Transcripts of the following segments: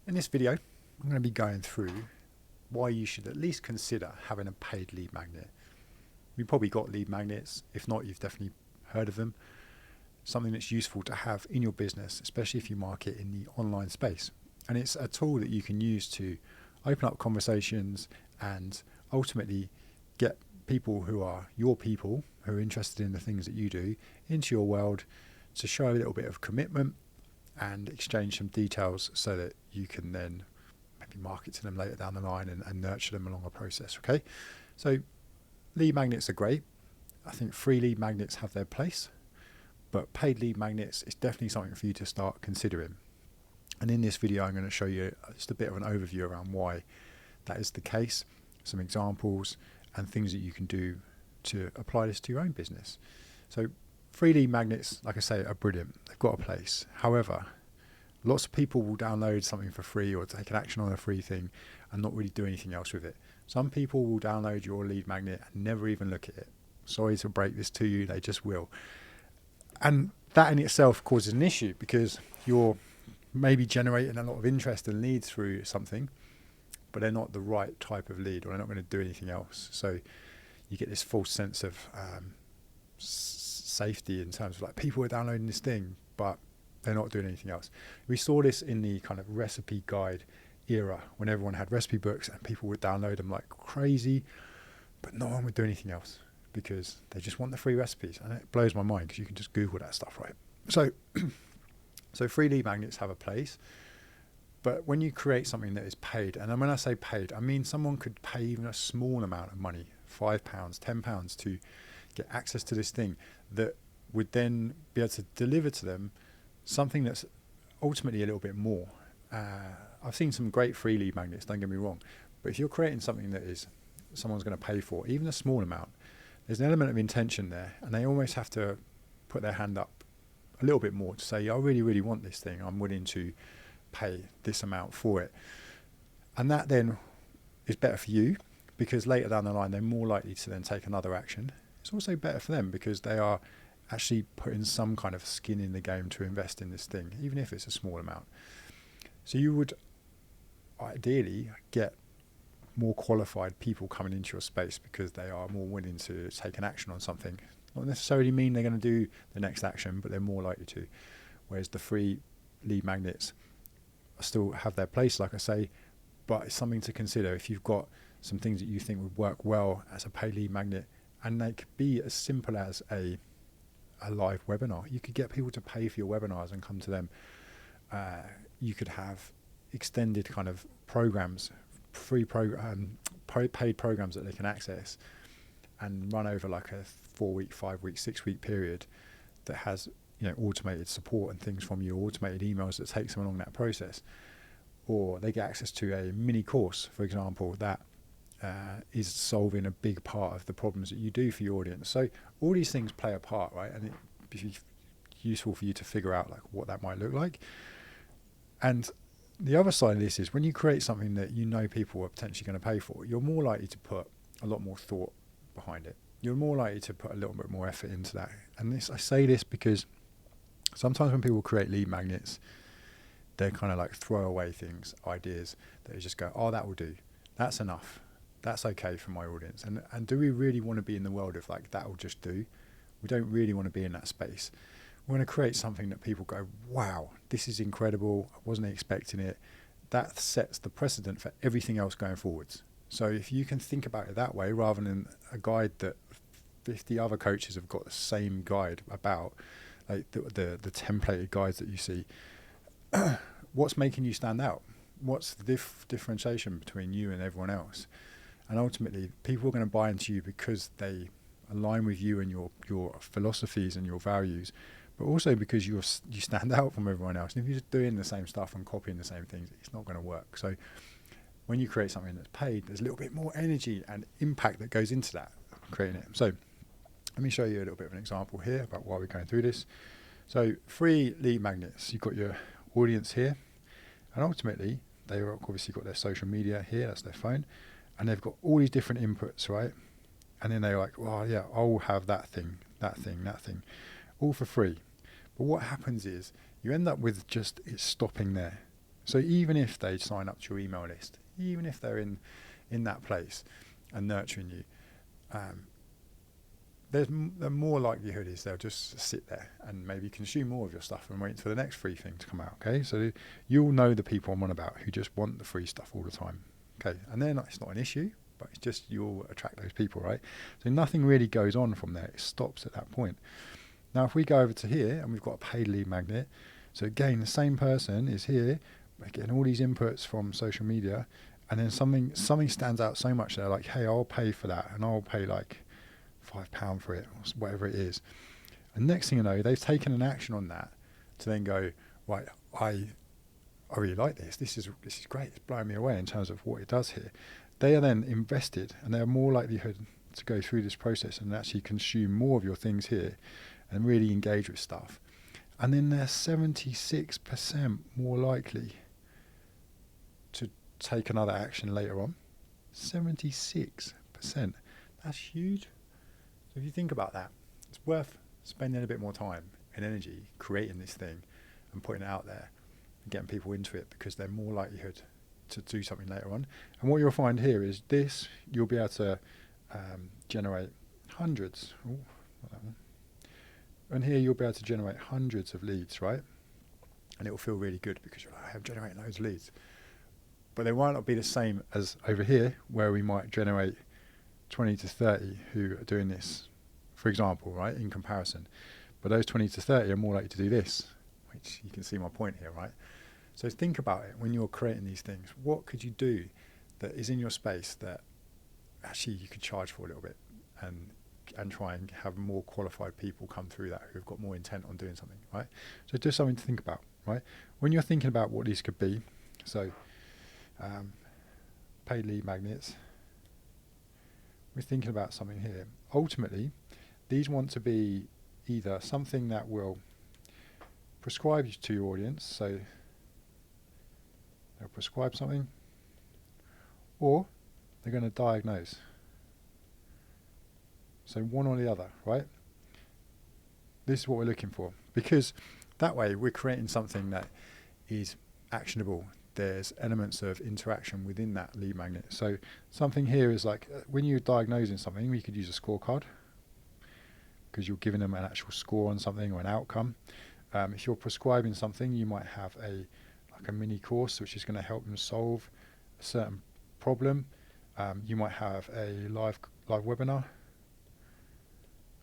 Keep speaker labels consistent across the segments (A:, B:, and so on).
A: In this video, I'm going to be going through why you should at least consider having a paid lead magnet. You've probably got lead magnets. If not, you've definitely heard of them. Something that's useful to have in your business, especially if you market in the online space. And it's a tool that you can use to open up conversations and ultimately get people who are your people, who are interested in the things that you do, into your world, to show a little bit of commitment and exchange some details so that you can then maybe market to them later down the line and nurture them along a process. Okay, so lead magnets are great. I think free lead magnets have their place, but paid lead magnets is definitely something for you to start considering. And in this video, I'm going to show you just a bit of an overview around why that is the case, some examples and things that you can do to apply this to your own business. So free lead magnets, like I say, are brilliant. They've got a place. However, lots of people will download something for free or take an action on a free thing and not really do anything else with it. Some people will download your lead magnet and never even look at it. Sorry to break this to you, they just will. And that in itself causes an issue because you're maybe generating a lot of interest and leads through something, but they're not the right type of lead, or they're not going to do anything else. So you get this false sense of safety in terms of like people are downloading this thing, but they're not doing anything else. We saw this in the kind of recipe guide era when everyone had recipe books and people would download them like crazy, but no one would do anything else because they just want the free recipes. And it blows my mind because you can just Google that stuff, right? So free lead magnets have a place, but when you create something that is paid, and when I say paid, I mean someone could pay even a small amount of money, £5, £10, to get access to this thing that would then be able to deliver to them something that's ultimately a little bit more. I've seen some great free lead magnets, don't get me wrong, but if you're creating something that is someone's going to pay for, even a small amount, there's an element of intention there, and they almost have to put their hand up a little bit more to say, I really, really want this thing. I'm willing to pay this amount for it. And that then is better for you because later down the line, they're more likely to then take another action. It's also better for them because they are actually putting some kind of skin in the game to invest in this thing, even if it's a small amount. So you would ideally get more qualified people coming into your space because they are more willing to take an action on something. Not necessarily mean they're going to do the next action, but they're more likely to. Whereas the free lead magnets still have their place, like I say, but it's something to consider if you've got some things that you think would work well as a paid lead magnet. And they could be as simple as a live webinar. You could get people to pay for your webinars and come to them. You could have extended kind of programs, paid programs that they can access and run over like a 4-week, 5-week, 6-week period that has, automated support and things from you, automated emails that takes them along that process. Or they get access to a mini course, for example, that is solving a big part of the problems that you do for your audience. So all these things play a part, right? And it'd be useful for you to figure out like what that might look like. And the other side of this is when you create something that you know people are potentially going to pay for, you're more likely to put a lot more thought behind it. You're more likely to put a little bit more effort into that. And I say this because sometimes when people create lead magnets, they're kind of like throwaway things, ideas that you just go, oh, that will do. That's enough. That's okay for my audience. And do we really want to be in the world of like, that will just do? We don't really want to be in that space. We want to create something that people go, wow, this is incredible. I wasn't expecting it. That sets the precedent for everything else going forwards. So if you can think about it that way, rather than a guide that 50 other coaches have got the same guide about, like the templated guides that you see, what's making you stand out? What's the differentiation between you and everyone else? And ultimately, people are going to buy into you because they align with you and your philosophies and your values, but also because you stand out from everyone else. And if you're just doing the same stuff and copying the same things, it's not going to work. So when you create something that's paid, there's a little bit more energy and impact that goes into that, creating it. So let me show you a little bit of an example here about why we're going through this. So free lead magnets, you've got your audience here, and ultimately they've obviously got their social media here, that's their phone, and they've got all these different inputs, right? And then they're like, well, yeah, I'll have that thing, all for free. But what happens is you end up with just it stopping there. So even if they sign up to your email list, even if they're in that place and nurturing you, the more likelihood is they'll just sit there and maybe consume more of your stuff and wait for the next free thing to come out. Okay, so you'll know the people I'm on about who just want the free stuff all the time. Okay, and then it's not an issue, but it's just you'll attract those people, right? So nothing really goes on from there. It stops at that point. Now, if we go over to here and we've got a paid lead magnet, so again, the same person is here, getting all these inputs from social media, and then something stands out so much. They're like, hey, I'll pay for that, and I'll pay like £5 for it, or whatever it is. And next thing you know, they've taken an action on that to then go, right, I really like this. This is great. It's blowing me away in terms of what it does here. They are then invested, and they are more likelihood to go through this process and actually consume more of your things here and really engage with stuff. And then they're 76% more likely to take another action later on. 76%. That's huge. So if you think about that, it's worth spending a bit more time and energy creating this thing and putting it out there and getting people into it, because they're more likelihood to do something later on. And what you'll find here is this, you'll be able to generate hundreds. Ooh, not that one. And here you'll be able to generate hundreds of leads, right? And it will feel really good because you're like, I'm generating loads of leads. But they might not be the same as over here, where we might generate 20 to 30 who are doing this, for example, right, in comparison. But those 20 to 30 are more likely to do this, which you can see my point here, right? So think about it when you're creating these things. What could you do that is in your space that actually you could charge for a little bit and try and have more qualified people come through that who've got more intent on doing something, right? So just something to think about, right? When you're thinking about what these could be, so paid lead magnets, we're thinking about something here. Ultimately, these want to be either something that will prescribe to your audience, so they'll prescribe something, or they're going to diagnose. So one or the other, right? This is what we're looking for, because that way we're creating something that is actionable. There's elements of interaction within that lead magnet. So something here is like when you're diagnosing something, we could use a scorecard because you're giving them an actual score on something or an outcome. If you're prescribing something, you might have like a mini course which is going to help them solve a certain problem. You might have a live webinar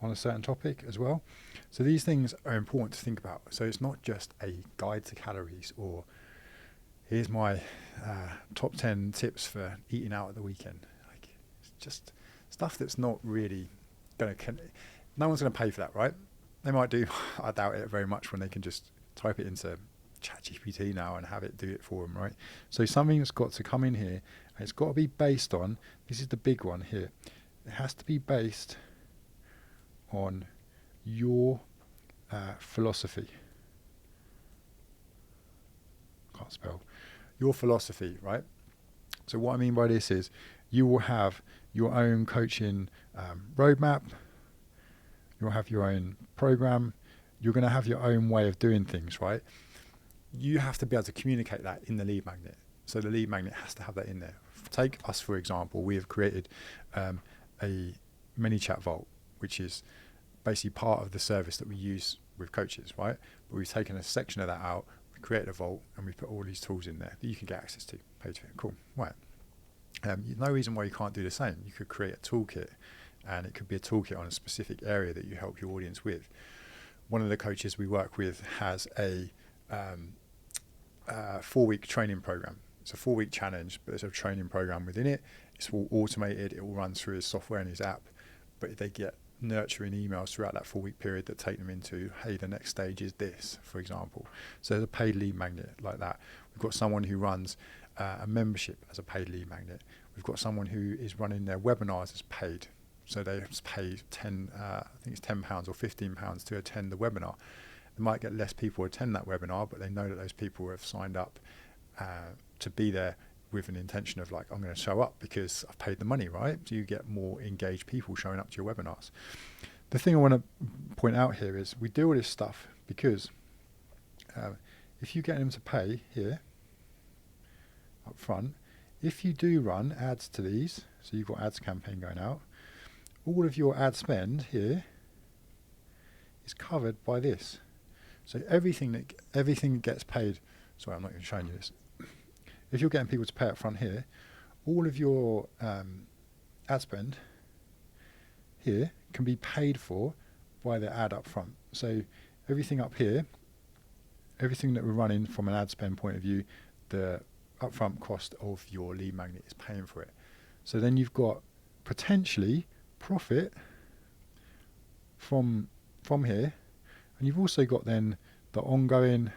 A: on a certain topic as well. So these things are important to think about. So it's not just a guide to calories or here's my top 10 tips for eating out at the weekend. Like, it's just stuff that's not really going to... No one's going to pay for that, right? They might do. I doubt it very much when they can just type it into ChatGPT now and have it do it for them, right? So something that's got to come in here, and it's got to be based on... This is the big one here. It has to be based on your philosophy. Can't spell. Your philosophy, right? So what I mean by this is you will have your own coaching roadmap. You'll have your own program. You're going to have your own way of doing things, right? You have to be able to communicate that in the lead magnet. So the lead magnet has to have that in there. Take us, for example. We have created a mini chat vault, which is basically part of the service that we use with coaches, right? But we've taken a section of that out, we created a vault, and we put all these tools in there that you can get access to. Pay to it. Cool. Right. No reason why you can't do the same. You could create a toolkit, and it could be a toolkit on a specific area that you help your audience with. One of the coaches we work with has a 4-week training program. It's a 4-week challenge, but there's a training program within it. It's all automated. It all runs through his software and his app, but they get nurturing emails throughout that 4-week period that take them into, hey, the next stage is this, for example. So there's a paid lead magnet like that. We've got someone who runs a membership as a paid lead magnet. We've got someone who is running their webinars as paid. So they pay I think it's £10 or £15 to attend the webinar. They might get less people attend that webinar, but they know that those people have signed up to be there with an intention of like, I'm going to show up because I've paid the money, right? So you get more engaged people showing up to your webinars. The thing I want to point out here is we do all this stuff because if you get them to pay here, up front. If you do run ads to these, so you've got ads campaign going out, all of your ad spend here is covered by this. So everything that gets paid, sorry, I'm not even showing you this. If you're getting people to pay up front here, all of your ad spend here can be paid for by the ad up front. So everything up here, everything that we're running from an ad spend point of view, the upfront cost of your lead magnet is paying for it. So then you've got potentially profit from here, and you've also got then the ongoing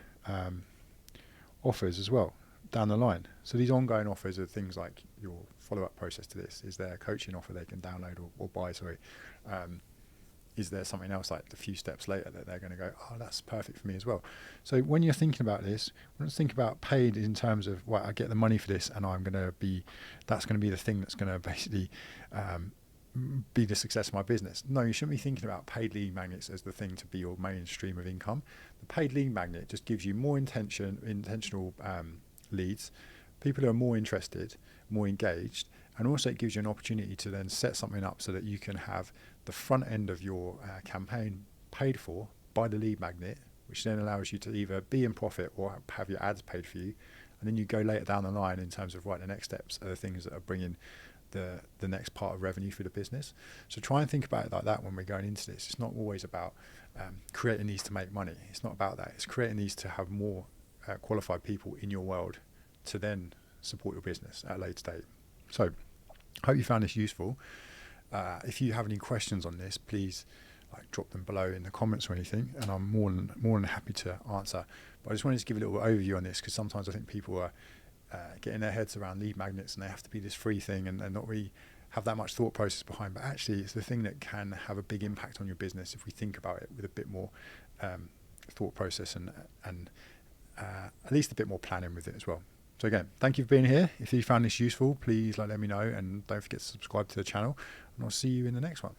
A: offers as well down the line. So these ongoing offers are things like your follow-up process to this. Is there a coaching offer they can download or buy? Sorry. Is there something else like the few steps later that they're going to go, oh, that's perfect for me as well? So when you're thinking about this, don't think about paid in terms of, well, I get the money for this and that's going to be the thing that's going to basically be the success of my business. No, you shouldn't be thinking about paid lead magnets as the thing to be your main stream of income. The paid lead magnet just gives you more intentional leads, people who are more interested, more engaged, and also it gives you an opportunity to then set something up so that you can have the front end of your campaign paid for by the lead magnet, which then allows you to either be in profit or have your ads paid for you. And then you go later down the line in terms of, right, the next steps are the things that are bringing the next part of revenue for the business. So try and think about it like that when we're going into this. It's not always about creating these to make money. It's not about that. It's creating these to have more qualified people in your world to then support your business at a later date. So I hope you found this useful. If you have any questions on this, please drop them below in the comments or anything, and I'm more than happy to answer. But I just wanted to give a little overview on this, because sometimes I think people are getting their heads around lead magnets and they have to be this free thing and not really have that much thought process behind. But actually, it's the thing that can have a big impact on your business if we think about it with a bit more thought process and at least a bit more planning with it as well. So again, thank you for being here. If you found this useful, please let me know, and don't forget to subscribe to the channel, and I'll see you in the next one.